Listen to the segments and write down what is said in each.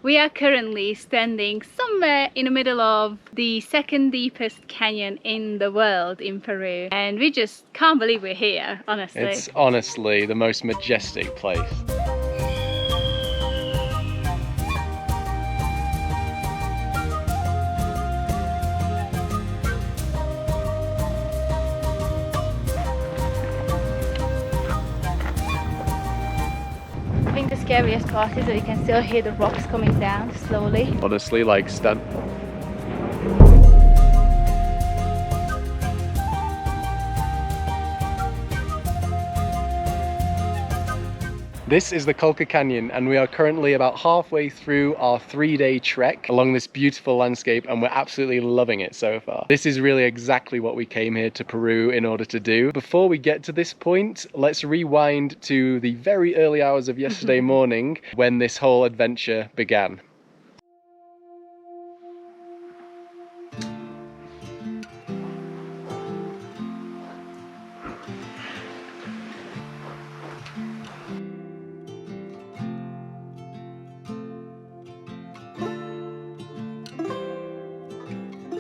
We are currently standing somewhere in the middle of the second deepest canyon in the world in Peru, and we just can't believe we're here, honestly. It's honestly the most majestic place. I think the scariest part is that you can still hear the rocks coming down slowly. Honestly, like This is the Colca Canyon, and we are currently about halfway through our 3-day trek along this beautiful landscape, and we're absolutely loving it so far. This is really exactly what we came here to Peru in order to do. Before we get to this point, let's rewind to the very early hours of yesterday morning when this whole adventure began.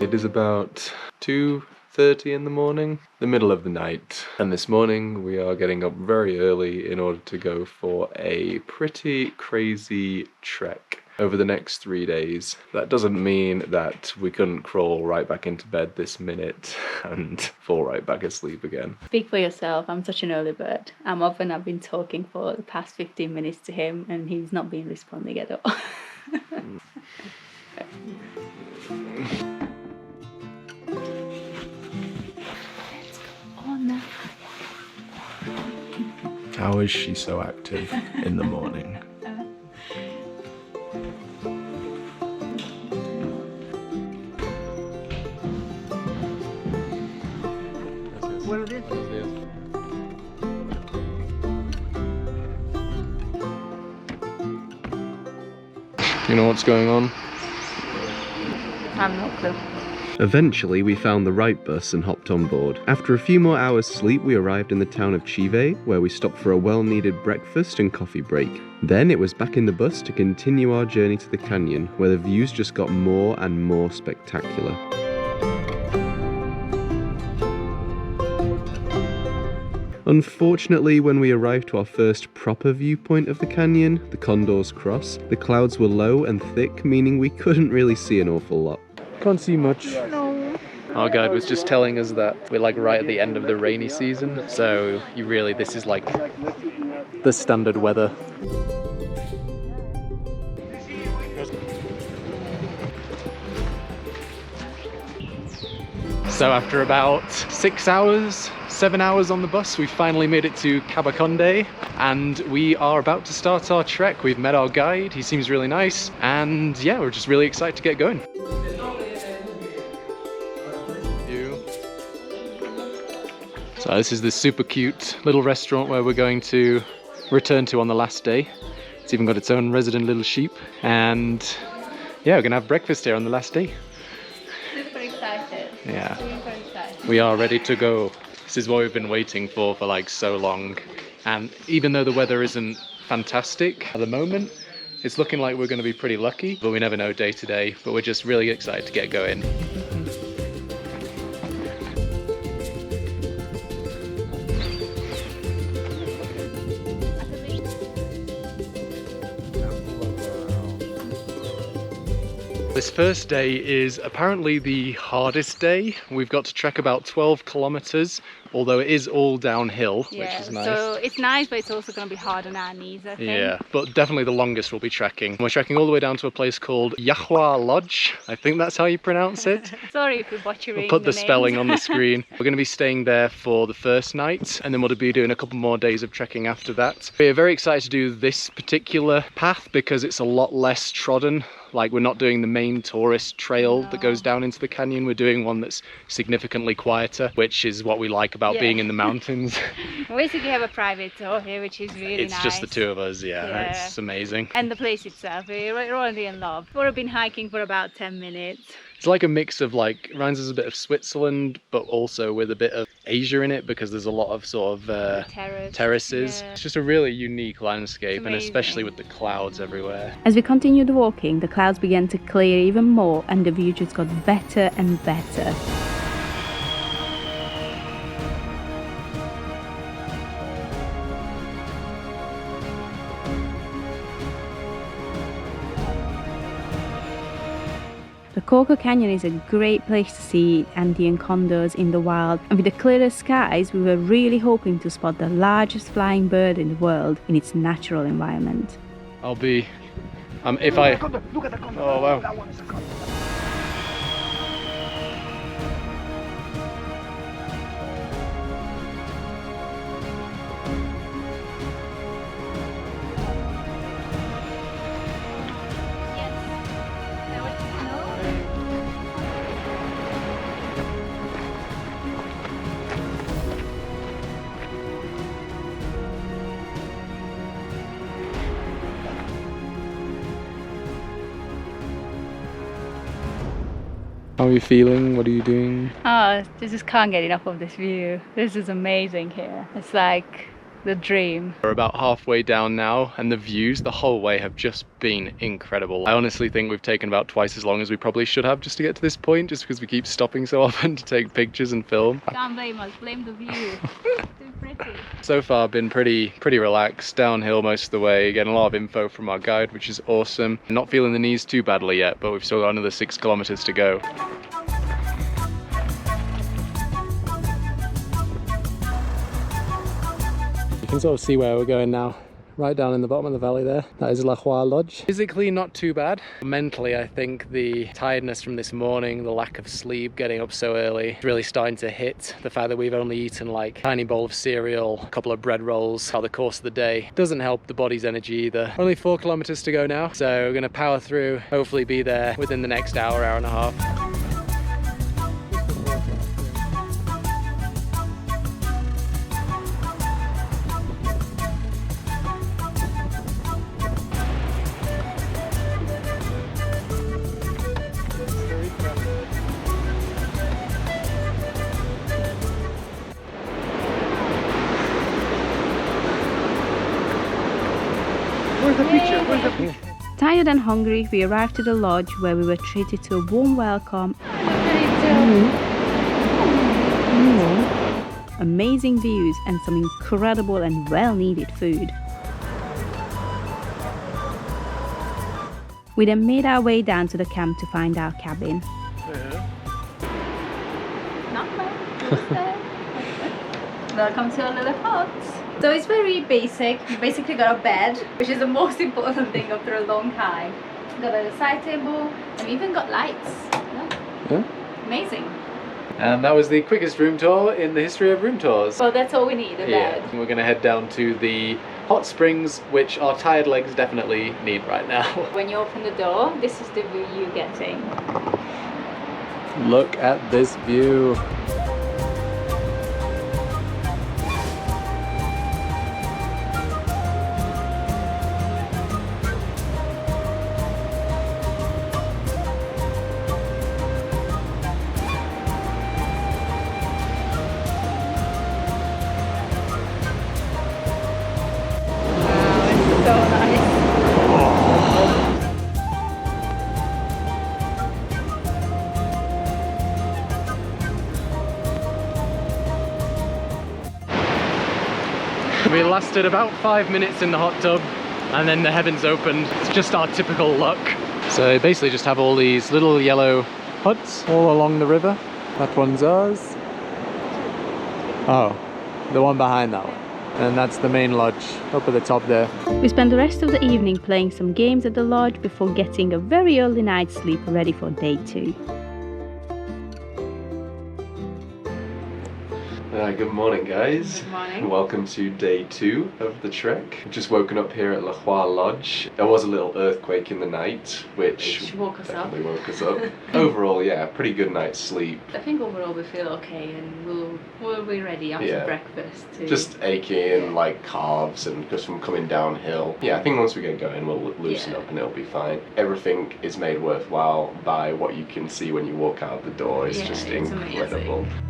It is about 2:30 in the morning, the middle of the night, and this morning we are getting up very early in order to go for a pretty crazy trek over the next 3 days. That doesn't mean that we couldn't crawl right back into bed this minute and fall right back asleep again. Speak for yourself, I'm such an early bird. I'm up and I've been talking for the past 15 minutes to him and he's not been responding at all. How is she so active in the morning? Do you know what's going on? I have no clue. Eventually, we found the right bus and hopped on board. After a few more hours sleep, we arrived in the town of Chive, where we stopped for a well-needed breakfast and coffee break. Then it was back in the bus to continue our journey to the canyon, where the views just got more and more spectacular. Unfortunately, when we arrived to our first proper viewpoint of the canyon, the Condor's Cross, the clouds were low and thick, meaning we couldn't really see an awful lot. Can't see much. No. Our guide was just telling us that we're like right at the end of the rainy season, so this is like the standard weather. So after about 6 hours, 7 hours on the bus, we finally made it to Cabo Conde, and we are about to start our trek. We've met our guide, he seems really nice, and yeah, we're just really excited to get going. So this is the super cute little restaurant where we're going to return to on the last day. It's even got its own resident little sheep, and yeah, we're gonna have breakfast here on the last day. Super excited. Yeah. Super excited. We are ready to go. This is what we've been waiting for like so long. And even though the weather isn't fantastic at the moment, it's looking like we're gonna be pretty lucky, but we never know day to day, but we're just really excited to get going. This first day is apparently the hardest day. We've got to trek about 12 kilometers, although it is all downhill, which is nice. So it's nice, but it's also going to be hard on our knees, I think. Yeah, but definitely the longest we'll be trekking. We're trekking all the way down to a place called Llahuar Lodge. I think that's how you pronounce it. Sorry if we're butchering. We'll put the spelling on the screen. We're going to be staying there for the first night, and then we'll be doing a couple more days of trekking after that. We're very excited to do this particular path because it's a lot less trodden. Like, we're not doing the main tourist trail that goes down into the canyon. We're doing one that's significantly quieter, which is what we like about Yeah. being in the mountains. We basically have a private tour here, which is really It's nice. just the two of us, Yeah. it's amazing. And the place itself, we're already in love. We've been hiking for about 10 minutes. It's like a mix of like, reminds us a bit of Switzerland, but also with a bit of Asia in it, because there's a lot of sort of terraces. Yeah. It's just a really unique landscape, It's and especially amazing. with the clouds everywhere. As we continued walking, the clouds began to clear even more and the view just got better and better. The Colca Canyon is a great place to see Andean condors in the wild, and with the clearer skies we were really hoping to spot the largest flying bird in the world in its natural environment. I'll be, if I, Look at the condor. Oh, wow. That one is a condor. how are you feeling? What are you doing? Oh, just can't get enough of this view. This is amazing here. It's like the dream. We're about halfway down now, and the views the whole way have just been incredible. I honestly think we've taken about twice as long as we probably should have just to get to this point, just because we keep stopping so often to take pictures and film. Can't blame us, blame the view. Too pretty. So far been pretty relaxed, downhill most of the way, getting a lot of info from our guide, which is awesome. Not feeling the knees too badly yet, but we've still got another 6 kilometers to go. You can sort of see where we're going now. Right down in the bottom of the valley there. That is Llahuar Lodge. Physically not too bad. Mentally I think the tiredness from this morning, the lack of sleep, getting up so early, is really starting to hit. The fact that we've only eaten like a tiny bowl of cereal, a couple of bread rolls throughout the course of the day doesn't help the body's energy either. Only 4 kilometers to go now, so we're gonna power through, hopefully be there within the next hour and a half. Tired and hungry, we arrived to the lodge where we were treated to a warm welcome. Amazing views and some incredible and well-needed food. We then made our way down to the camp to find our cabin. Welcome to our little hut. So it's very basic. We basically got a bed, which is the most important thing after a long hike. Got a side table, and we even got lights. Yeah. Amazing. And that was the quickest room tour in the history of room tours. Well, that's all we need, a bed. Yeah, we're gonna head down to the hot springs, which our tired legs definitely need right now. When you open the door, this is the view you're getting. Look at this view. So nice. We lasted about 5 minutes in the hot tub, and then the heavens opened. It's just our typical luck. So you basically just have all these little yellow huts all along the river. That one's ours. Oh, the one behind that one. And that's the main lodge up at the top there. We spent the rest of the evening playing some games at the lodge before getting a very early night's sleep ready for day 2. Good morning, guys. Good morning. Welcome to day 2 of the trek. We've just woken up here at Llahuar Lodge. There was a little earthquake in the night, which woke us up. definitely woke us up. Overall, yeah, pretty good night's sleep. I think overall we feel okay and we'll be ready after breakfast. Just aching like calves and just from coming downhill. Yeah, I think once we get going we'll loosen up and it'll be fine. Everything is made worthwhile by what you can see when you walk out the door. It's just incredible. Amazing.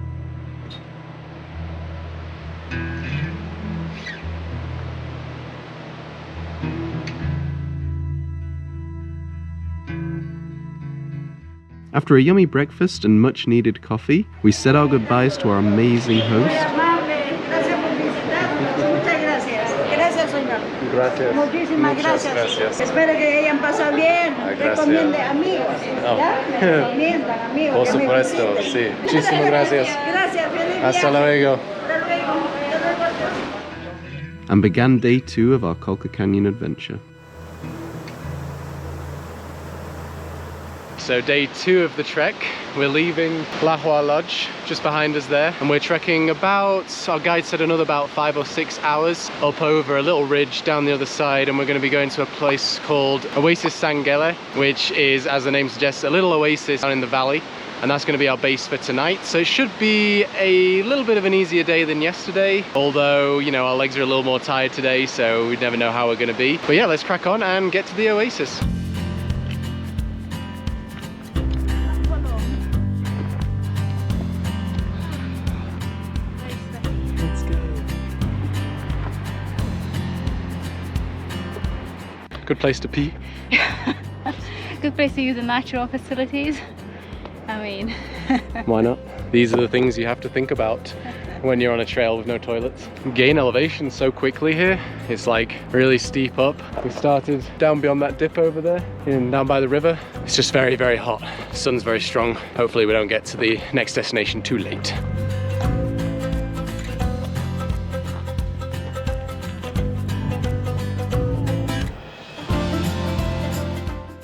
After a yummy breakfast and much needed coffee, we said our goodbyes to our amazing host. Gracias. Muchísimas gracias. Espero que hayan pasado bien. Recomiende amigos. ¿Ya? Me recomiendan amigos. Por supuesto, sí. Muchísimas gracias. Gracias, feliz Hasta luego. And began day 2 of our Colca Canyon adventure. So day 2 of the trek, we're leaving Llahuar Lodge, just behind us there, and we're trekking about, our guide said another about 5 or 6 hours up over a little ridge down the other side, and we're going to be going to a place called Oasis Sangele, which is, as the name suggests, a little oasis down in the valley, and that's going to be our base for tonight. So it should be a little bit of an easier day than yesterday, although, you know, our legs are a little more tired today, so we never know how we're going to be. But yeah, let's crack on and get to the oasis. Good place to pee. Good place to use the natural facilities. I mean, why not? These are the things you have to think about when you're on a trail with no toilets. Gain elevation so quickly here. It's like really steep up. We started down beyond that dip over there and down by the river. It's just very, very hot. The sun's very strong. Hopefully we don't get to the next destination too late.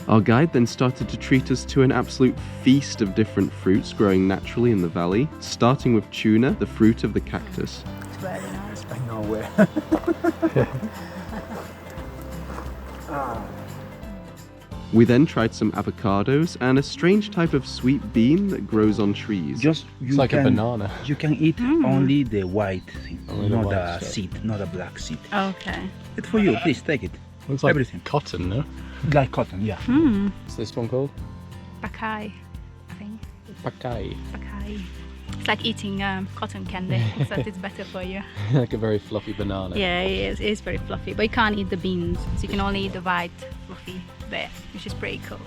Our guide then started to treat us to an absolute feast of different fruits growing naturally in the valley, starting with tuna, the fruit of the cactus. it's very nice. I know where. We then tried some avocados and a strange type of sweet bean that grows on trees. Just It's like a banana. You can eat only the white thing, Only the not white the stuff. seed, not the black seed. Okay. It's for you. Please take it. Looks like everything. cotton, no? Like cotton, yeah. What's this one called? Bakai, I think. Pakai. Bakai. It's like eating cotton candy, except it's better for you. Like a very fluffy banana. Yeah, it is very fluffy, but you can't eat the beans, so you can only eat the white fluffy bit, which is pretty cool.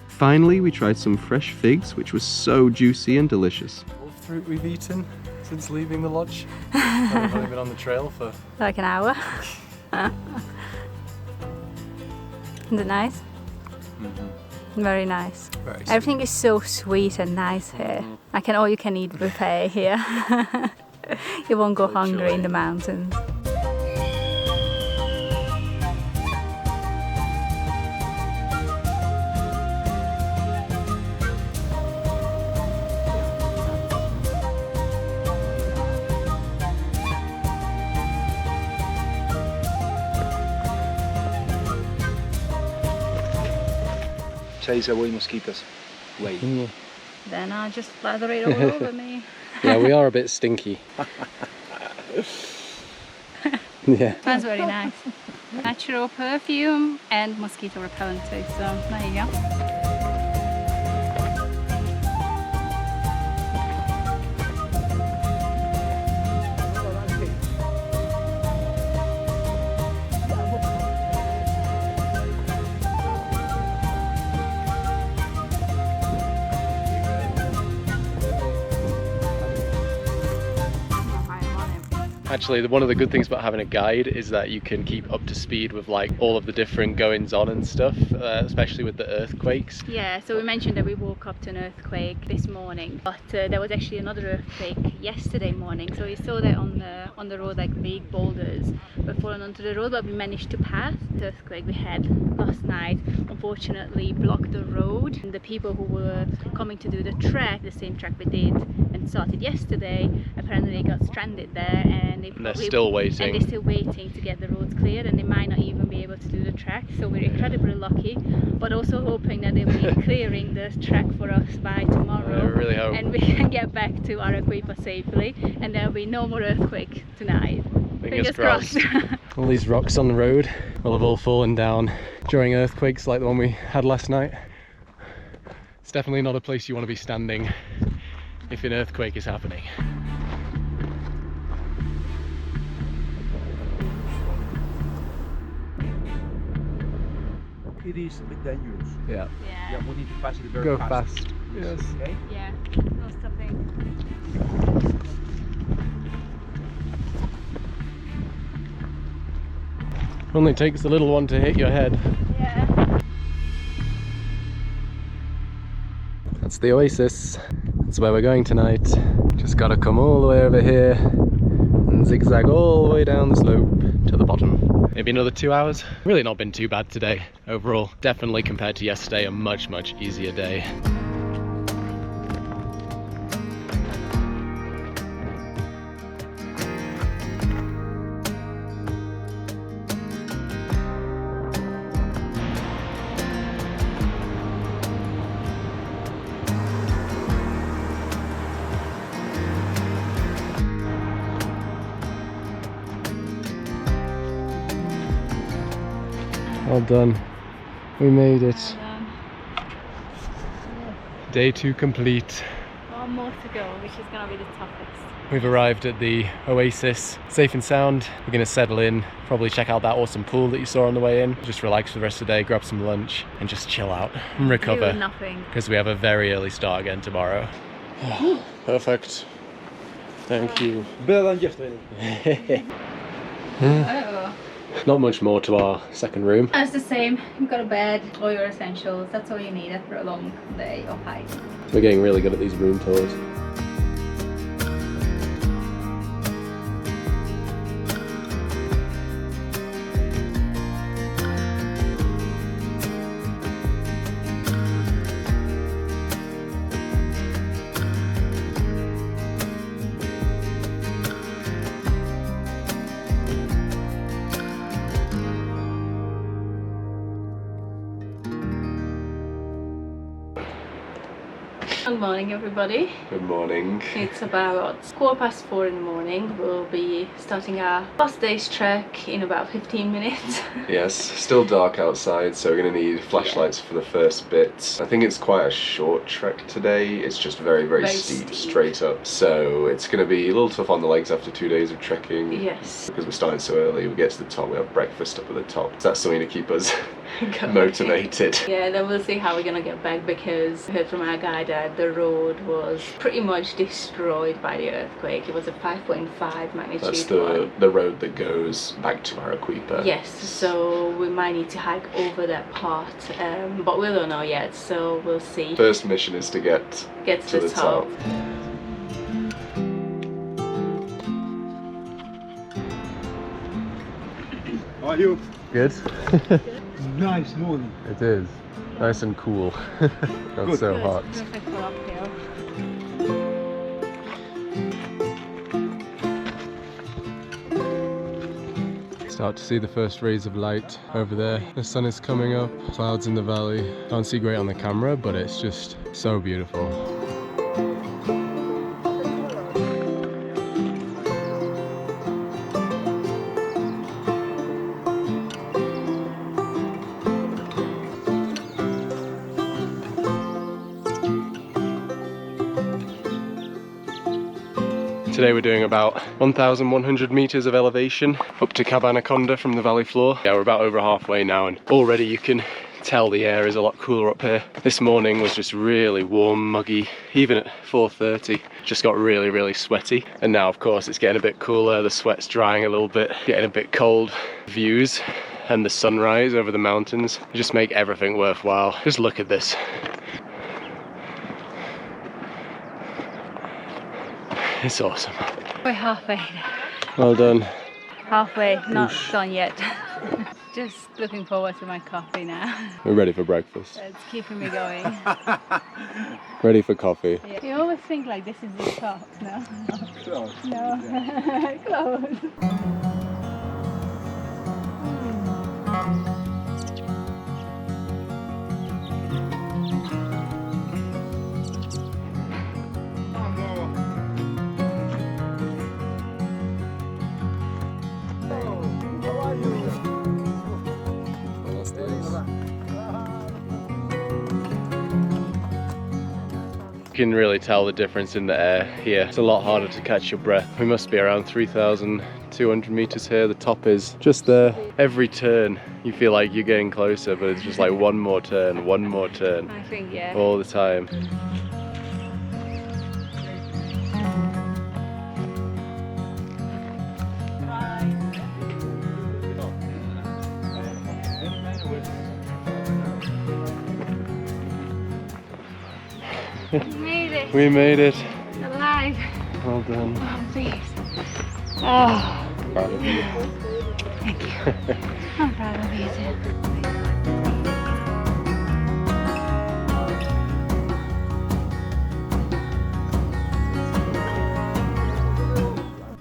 Finally, we tried some fresh figs, which was so juicy and delicious. All the fruit we've eaten since leaving the lodge. I've only been on the trail for... Like an hour. Is it nice? Very nice. Very sweet. Everything is so sweet and nice here. Like an all-you-can-eat buffet here. You won't go hungry in the mountains. Chase away mosquitoes. Wait. Then I'll just lather it all over me. Yeah, we are a bit stinky. Yeah. Smells very nice. Natural perfume and mosquito repellent too, so there you go. Actually, one of the good things about having a guide is that you can keep up to speed with like all of the different goings on and stuff, especially with the earthquakes. Yeah, so we mentioned that we woke up to an earthquake this morning, but there was actually another earthquake yesterday morning. So we saw that on the road, like big boulders were falling onto the road, but we managed to pass. The earthquake we had last night unfortunately blocked the road, and the people who were coming to do the trek, the same track we did and started yesterday, apparently they got stranded there, and they're still waiting. And they're still waiting to get the roads cleared, and they might not even be able to do the trek. So we're incredibly lucky, but also hoping that they'll be clearing the track for us by tomorrow. I really hope. And we can get back to Arequipa safely, and there'll be no more earthquake tonight. Fingers crossed. All these rocks on the road will have all fallen down during earthquakes like the one we had last night. It's definitely not a place you want to be standing if an earthquake is happening. It is a bit dangerous. Yeah. Yeah, we need to pass it very Go fast. fast. Yes. Okay? Yeah, no stopping. Only takes a little one to hit your head. Yeah. That's the oasis. That's where we're going tonight. Just gotta come all the way over here and zigzag all the way down the slope to the bottom. Maybe another 2 hours. Really not been too bad today overall. Definitely compared to yesterday, a much easier day. Well done. We made it. Day 2 complete. One more to go, which is going to be the toughest. We've arrived at the oasis, safe and sound. We're going to settle in, probably check out that awesome pool that you saw on the way in. Just relax for the rest of the day, grab some lunch and just chill out and recover. Do nothing. Because we have a very early start again tomorrow. Perfect. Thank you. Better than yesterday. Oh. Not much more to our second room. It's the same. You've got a bed, all your essentials. That's all you need after a long day of hiking. We're getting really good at these room tours. Good morning, everybody. Good morning. It's about 4:15 in the morning. We'll be starting our last day's trek in about 15 minutes. Yes, still dark outside, so we're going to need flashlights for the first bit. I think it's quite a short trek today. It's just very steep, straight up. So it's going to be a little tough on the legs after 2 days of trekking. Yes. Because we're starting so early, we get to the top, we have breakfast up at the top. So that's something to keep us motivated. Yeah, then we'll see how we're gonna get back, because we heard from our guide that the road was pretty much destroyed by the earthquake. It was a 5.5 magnitude. That's the road that goes back to Arequipa. Yes, so we might need to hike over that part, but we don't know yet, so we'll see. First mission is to get to the top. How are you? Good? Nice morning. It is. Nice and cool. Not Good. so hot. Perfect for uphill. Start to see the first rays of light over there. The sun is coming up, clouds in the valley. Can't see great on the camera, but it's just so beautiful. Today we're doing about 1,100 meters of elevation up to Condor from the valley floor. Yeah, we're about over halfway now, and already you can tell the air is a lot cooler up here. This morning was just really warm, muggy, even at 4:30. Just got really, really sweaty. And now, of course, it's getting a bit cooler. The sweat's drying a little bit, getting a bit cold. Views and the sunrise over the mountains just make everything worthwhile. Just look at this. It's awesome. We're halfway. Well done. Halfway, not done yet. Just looking forward to my coffee now. We're ready for breakfast. It's keeping me going. Ready for coffee. Yeah. You always think like this is the top, no? Close. No. Close. You can really tell the difference in the air here. It's a lot harder to catch your breath. We must be around 3,200 meters here. The top is just there. Every turn you feel like you're getting closer, but it's just like one more turn, I think, yeah. all the time. We made it. We made it. Alive. Well done. Oh, please. Oh, Proud of you. thank you. I'm proud of you too.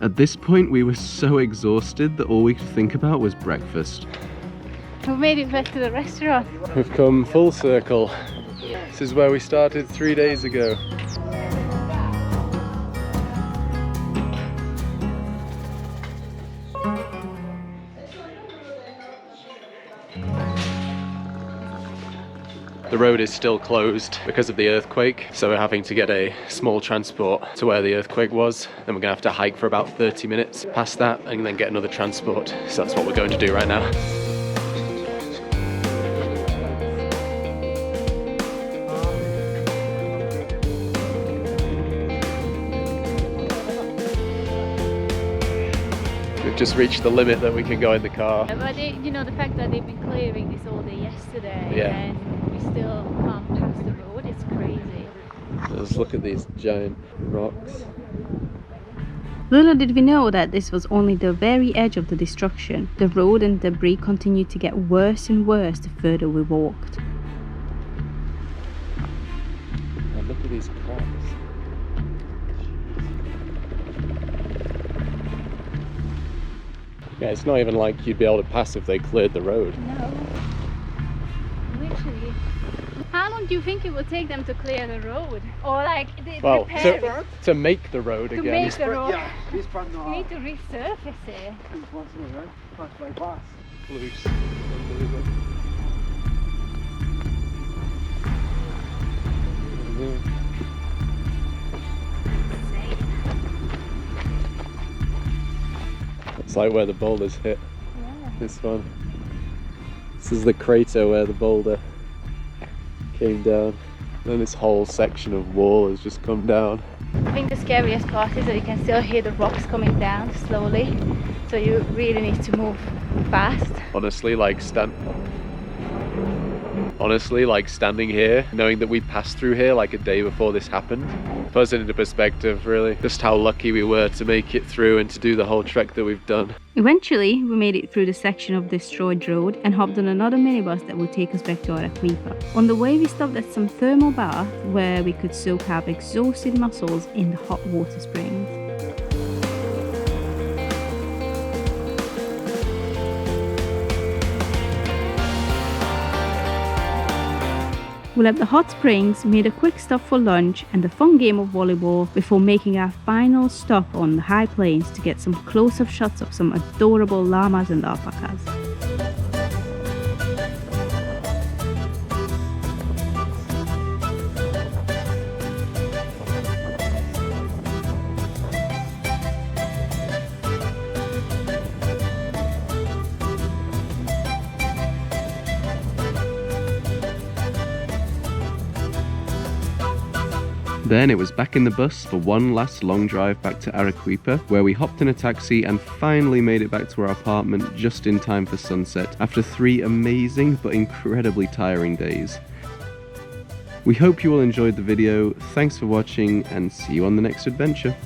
At this point we were so exhausted that all we could think about was breakfast. We made it back to the restaurant. We've come full circle. This is where we started 3 days ago. The road is still closed because of the earthquake, so we're having to get a small transport to where the earthquake was. Then we're gonna have to hike for about 30 minutes past that and then get another transport. So that's what we're going to do right now. We've just reached the limit that we can go in the car. But you know, the fact that they've been clearing this all day yesterday, Yeah. and we still can't pass the road, it's crazy. Let's look at these giant rocks. Little did we know that this was only the very edge of the destruction. The road and debris continued to get worse and worse the further we walked. And look at these cracks. Yeah, it's not even like you'd be able to pass if they cleared the road. No. Literally. How long do you think it would take them to clear the road? Or like, Well, repair it? to make the road To again. make the road. Yeah, this part You no. need to resurface it. This one's no, right? Pass by pass. Loose. Unbelievable. It's like where the boulders hit. Yeah. This one. This is the crater where the boulder came down. Then this whole section of wall has just come down. I think the scariest part is that you can still hear the rocks coming down slowly. So you really need to move fast. Honestly, like standing here, knowing that we passed through here like a day before this happened, puts it into perspective really, just how lucky we were to make it through and to do the whole trek that we've done. Eventually, we made it through the section of destroyed road and hopped on another minibus that would take us back to Arequipa. On the way, we stopped at some thermal bath where we could soak our exhausted muscles in the hot water springs. We left the hot springs, made a quick stop for lunch and a fun game of volleyball before making our final stop on the high plains to get some close-up shots of some adorable llamas and alpacas. Then it was back in the bus for one last long drive back to Arequipa, where we hopped in a taxi and finally made it back to our apartment just in time for sunset after 3 amazing but incredibly tiring days. We hope you all enjoyed the video, thanks for watching and see you on the next adventure.